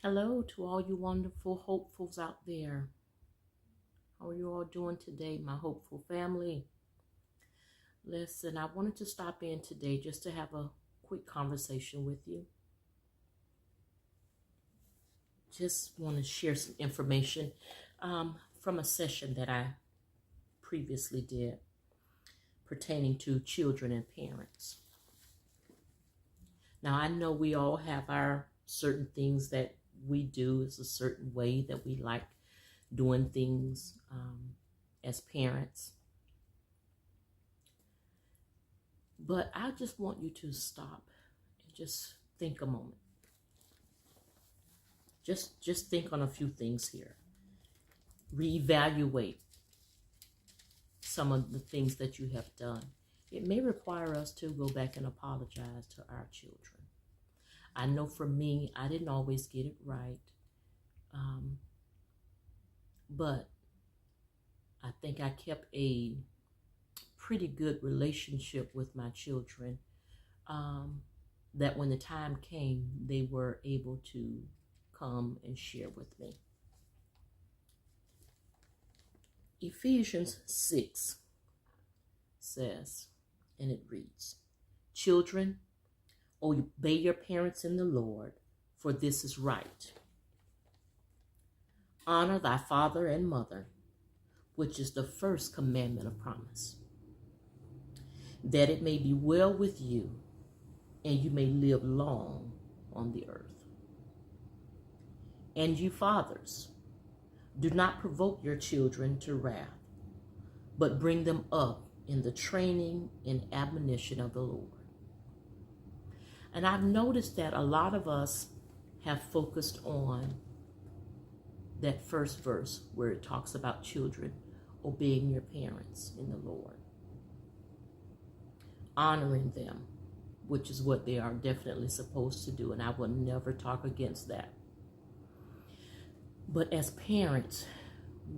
Hello to all you wonderful hopefuls out there. How are you all doing today, my hopeful family? Listen, I wanted to stop in today just to have a quick conversation with you. Just want to share some information from a session that I previously did pertaining to children and parents. Now, I know we all have our certain things that we do. It's a certain way that we like doing things as parents. But I just want you to stop and just think a moment. Just think on a few things here. Reevaluate some of the things that you have done. It may require us to go back and apologize to our children. I know for me, I didn't always get it right. But I think I kept a pretty good relationship with my children, that when the time came, they were able to come and share with me. Ephesians 6 says, and it reads, "Children, obey your parents in the Lord, for this is right. Honor thy father and mother, which is the first commandment of promise, that it may be well with you and you may live long on the earth. And you fathers, do not provoke your children to wrath, but bring them up in the training and admonition of the Lord." And I've noticed that a lot of us have focused on that first verse where it talks about children obeying your parents in the Lord, honoring them, which is what they are definitely supposed to do, and I will never talk against that. But as parents,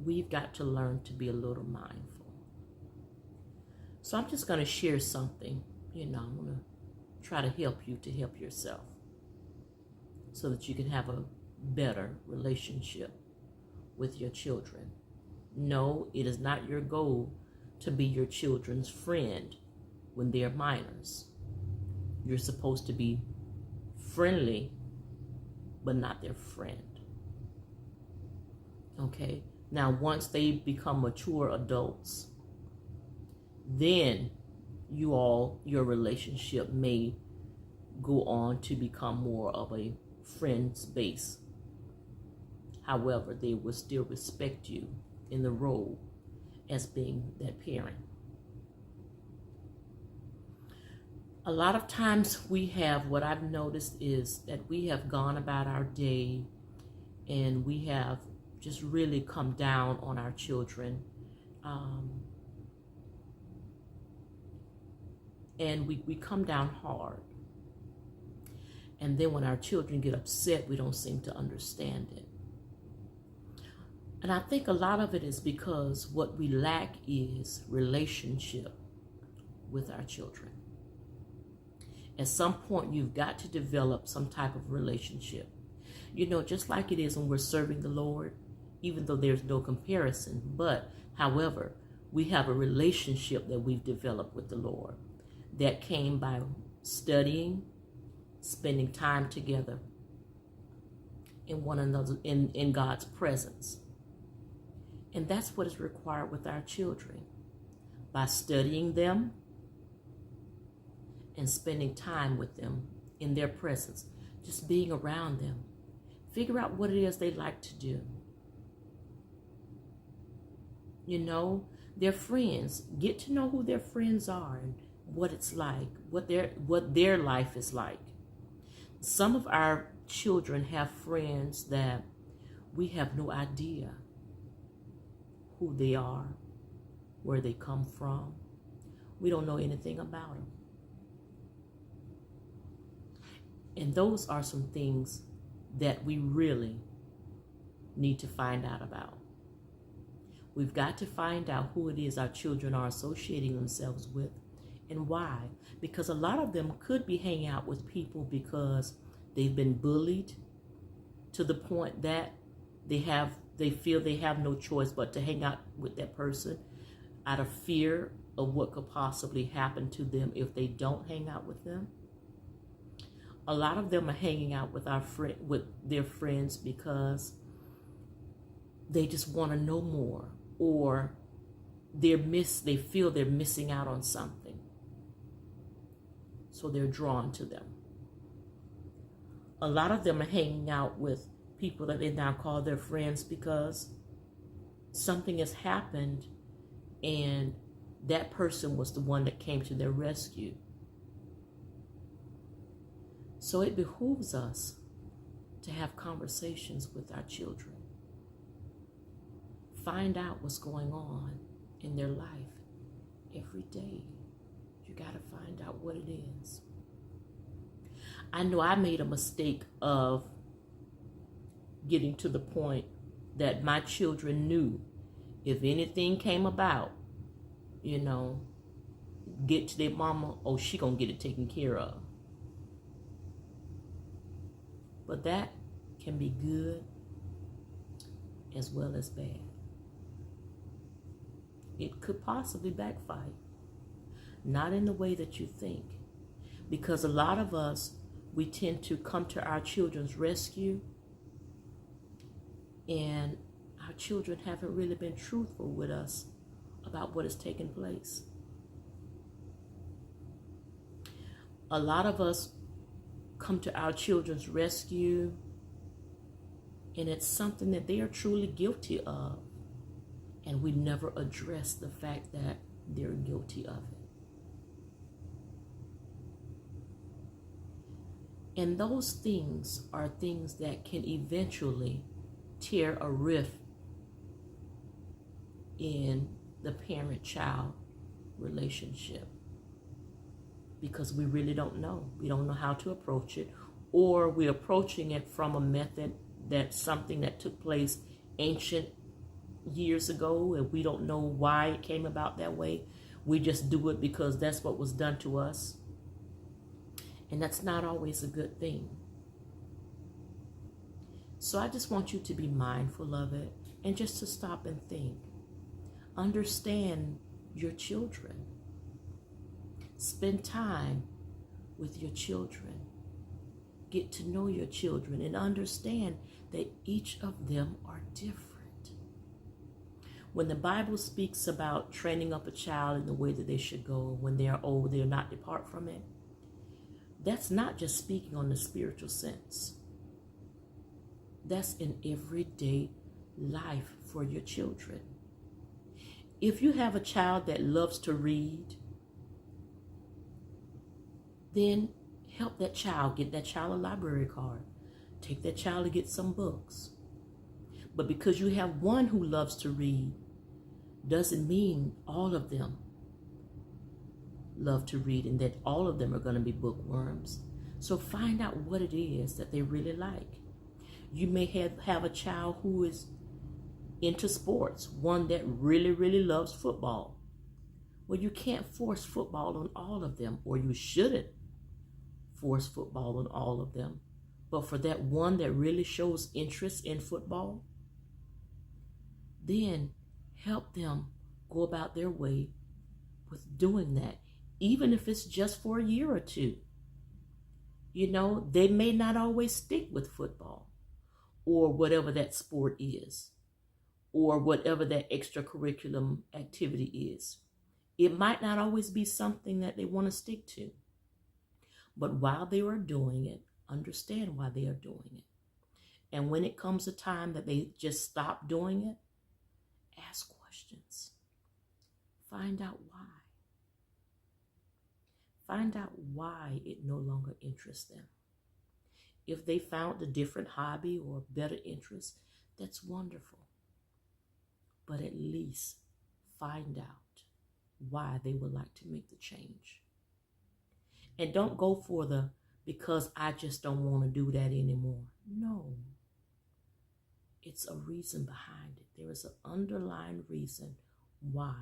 we've got to learn to be a little mindful. So I'm just going to share something, I'm going to try to help you to help yourself so that you can have a better relationship with your children. No, it is not your goal to be your children's friend when they're minors. You're supposed to be friendly, but not their friend. Okay? Now, once they become mature adults, then your relationship may go on to become more of a friend's base. However, they will still respect you in the role as being that parent. A lot of times what I've noticed is that we have gone about our day and we have just really come down on our children. And we come down hard. And then when our children get upset, we don't seem to understand it. And I think a lot of it is because what we lack is relationship with our children. At some point, you've got to develop some type of relationship. Just like it is when we're serving the Lord, even though there's no comparison. But, however, we have a relationship that we've developed with the Lord that came by studying, spending time together in one another, in God's presence. And that's what is required with our children. By studying them and spending time with them in their presence, just being around them. Figure out what it is they like to do. Their friends. Get to know who their friends are and what it's like, what their life is like. Some of our children have friends that we have no idea who they are, where they come from. We don't know anything about them. And those are some things that we really need to find out about. We've got to find out who it is our children are associating themselves with and why. Because a lot of them could be hanging out with people because they've been bullied, to the point that they feel they have no choice but to hang out with that person out of fear of what could possibly happen to them if they don't hang out with them. A lot of them are hanging out with their friends because they just want to know more, or they feel they're missing out on something. So they're drawn to them. A lot of them are hanging out with people that they now call their friends because something has happened and that person was the one that came to their rescue. So it behooves us to have conversations with our children. Find out what's going on in their life every day. You got to find out what it is. I know I made a mistake of getting to the point that my children knew if anything came about, get to their mama, oh, she gonna get it taken care of. But that can be good as well as bad. It could possibly backfire. Not in the way that you think. Because a lot of us, we tend to come to our children's rescue, and our children haven't really been truthful with us about what has taken place. A lot of us come to our children's rescue, and it's something that they are truly guilty of, and we never address the fact that they're guilty of it. And those things are things that can eventually tear a rift in the parent-child relationship, because we really don't know. We don't know how to approach it, or we're approaching it from a method that's something that took place ancient years ago, and we don't know why it came about that way. We just do it because that's what was done to us. And that's not always a good thing. So I just want you to be mindful of it and just to stop and think. Understand your children. Spend time with your children. Get to know your children and understand that each of them are different. When the Bible speaks about training up a child in the way that they should go, when they are old, they'll not depart from it. That's not just speaking on the spiritual sense. That's in everyday life for your children. If you have a child that loves to read, then help that child. Get that child a library card. Take that child to get some books. But because you have one who loves to read, doesn't mean all of them love to read and that all of them are going to be bookworms. So find out what it is that they really like. You may have a child who is into sports, one that really, really loves football. Well, you can't force football on all of them, or you shouldn't force football on all of them. But for that one that really shows interest in football, then help them go about their way with doing that, even if it's just for a year or two. They may not always stick with football or whatever that sport is, or whatever that extracurriculum activity is. It might not always be something that they want to stick to. But while they are doing it, understand why they are doing it. And when it comes a time that they just stop doing it, ask questions. Find out why. Find out why it no longer interests them. If they found a different hobby or better interest, that's wonderful. But at least find out why they would like to make the change. And don't go for the, because I just don't want to do that anymore. No. It's a reason behind it. There is an underlying reason why.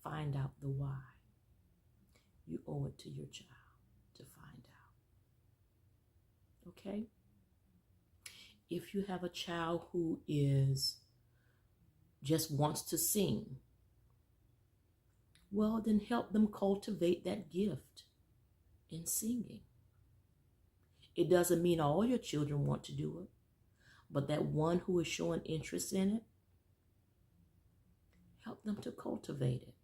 Find out the why. You owe it to your child to find out. Okay? If you have a child who is just wants to sing, well, then help them cultivate that gift in singing. It doesn't mean all your children want to do it, but that one who is showing interest in it, help them to cultivate it.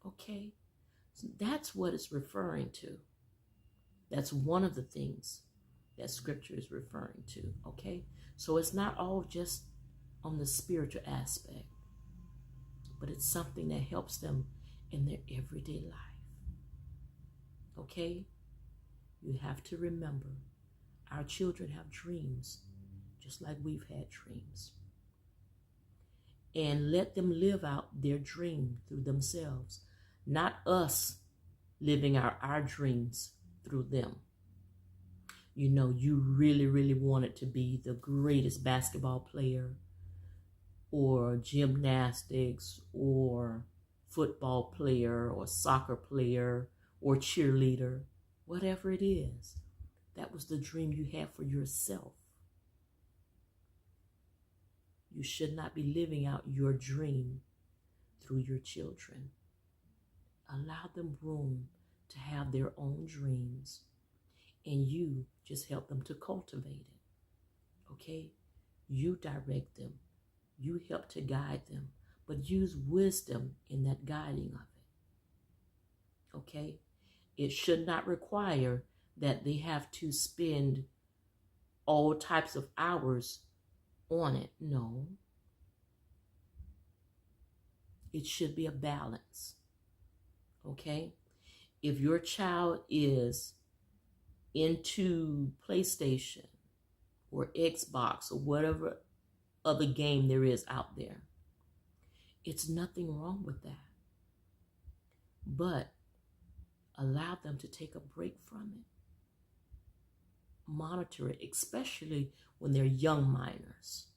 Okay? So that's what it's referring to. That's one of the things that scripture is referring to. Okay? So it's not all just on the spiritual aspect, but it's something that helps them in their everyday life. Okay? You have to remember, our children have dreams, just like we've had dreams. And let them live out their dream through themselves, not us living out our dreams through them. You know, you really, really wanted to be the greatest basketball player or gymnastics or football player or soccer player or cheerleader, whatever it is. That was the dream you had for yourself. You should not be living out your dream through your children. Allow them room to have their own dreams, and you just help them to cultivate it. Okay? You direct them. You help to guide them, but use wisdom in that guiding of it. Okay? It should not require that they have to spend all types of hours on it. No. It should be a balance. Okay? If your child is into PlayStation or Xbox or whatever other game there is out there, it's nothing wrong with that. But allow them to take a break from it. Monitor it, especially when they're young minors.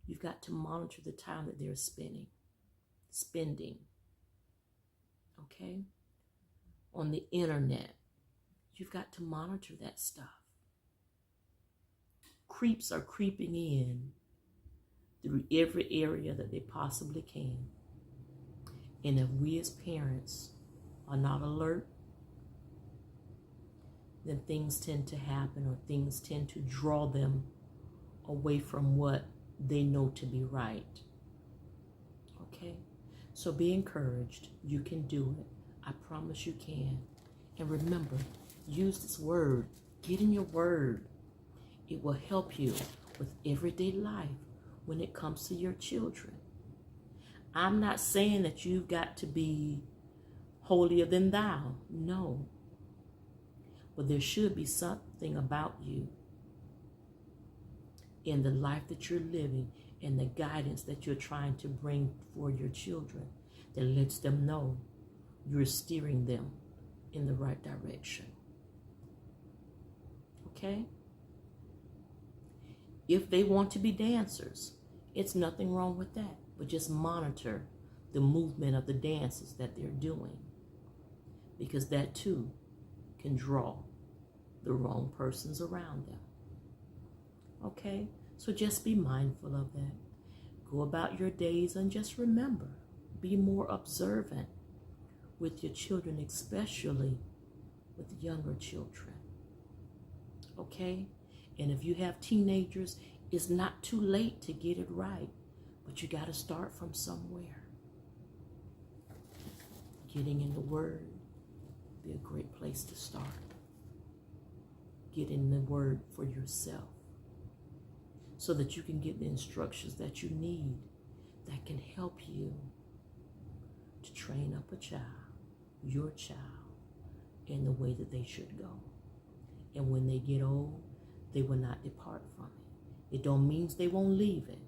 You've got to monitor the time that they're spending. Okay? On the internet, you've got to monitor that stuff. Creeps are creeping in through every area that they possibly can. And if we as parents are not alert, then things tend to happen, or things tend to draw them away from what they know to be right. Okay? So be encouraged. You can do it. I promise you can. And remember, use this word. Get in your word. It will help you with everyday life when it comes to your children. I'm not saying that you've got to be holier than thou. No. But there should be something about you in the life that you're living and the guidance that you're trying to bring for your children that lets them know you're steering them in the right direction. Okay? If they want to be dancers, it's nothing wrong with that. But just monitor the movement of the dances that they're doing, because that too can draw the wrong persons around them. Okay? So just be mindful of that. Go about your days and just remember, be more observant with your children, especially with younger children. Okay? And if you have teenagers, it's not too late to get it right, but you got to start from somewhere. Getting in the Word would be a great place to start. Get in the Word for yourself so that you can get the instructions that you need that can help you to train up a child, your child, in the way that they should go. And when they get old, they will not depart from it. It don't mean they won't leave it.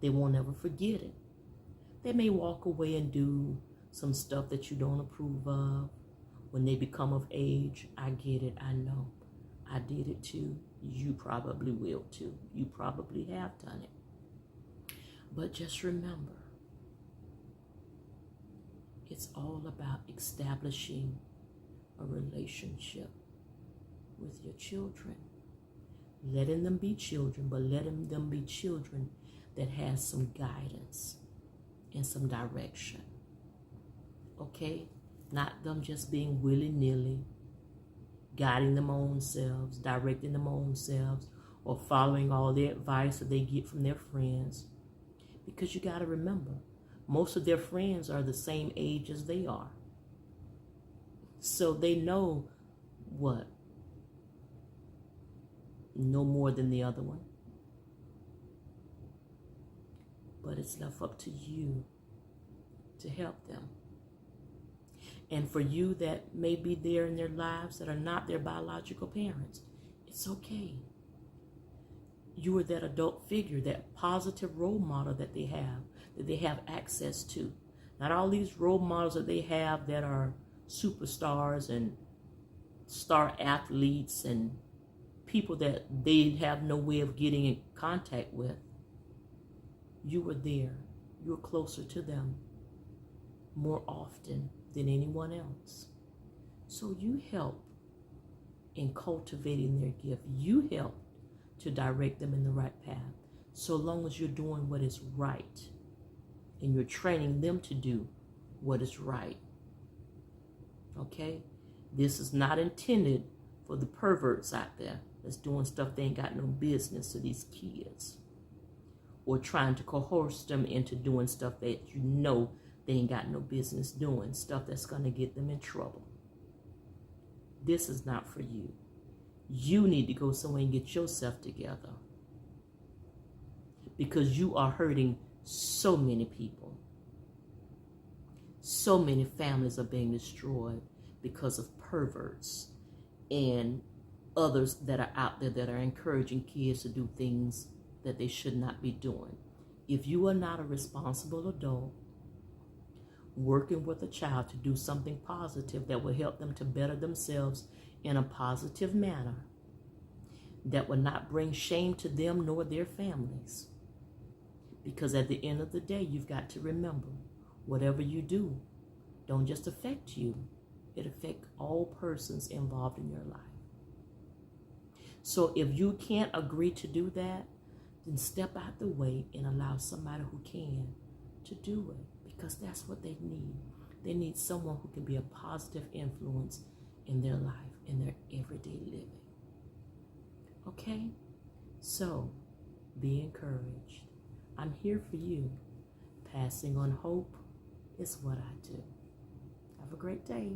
They won't ever forget it. They may walk away and do some stuff that you don't approve of. When they become of age, I get it, I know. I did it too. You probably will too. You probably have done it. But just remember, it's all about establishing a relationship with your children. Letting them be children, but letting them be children that has some guidance and some direction. Okay? Not them just being willy-nilly, guiding them own selves, directing them own selves, or following all the advice that they get from their friends. Because you got to remember, most of their friends are the same age as they are. So they know what? No more than the other one. But it's left up to you to help them. And for you that may be there in their lives that are not their biological parents, it's okay. You are that adult figure, that positive role model that they have access to. Not all these role models that they have that are superstars and star athletes and people that they have no way of getting in contact with. You were there. You're closer to them more often than anyone else. So you help in cultivating their gift. You help to direct them in the right path. So long as you're doing what is right and you're training them to do what is right. Okay? This is not intended for the perverts out there that's doing stuff they ain't got no business to these kids, or trying to coerce them into doing stuff that you know they ain't got no business doing, stuff that's going to get them in trouble. This is not for you. You need to go somewhere and get yourself together, because you are hurting so many people. So many families are being destroyed because of perverts and others that are out there that are encouraging kids to do things that they should not be doing. If you are not a responsible adult working with a child to do something positive that will help them to better themselves in a positive manner, that will not bring shame to them nor their families. Because at the end of the day, you've got to remember, whatever you do, don't just affect you. It affects all persons involved in your life. So if you can't agree to do that, then step out the way and allow somebody who can to do it, because that's what they need. They need someone who can be a positive influence in their life, in their everyday living. Okay? So, be encouraged. I'm here for you. Passing on hope is what I do. Have a great day.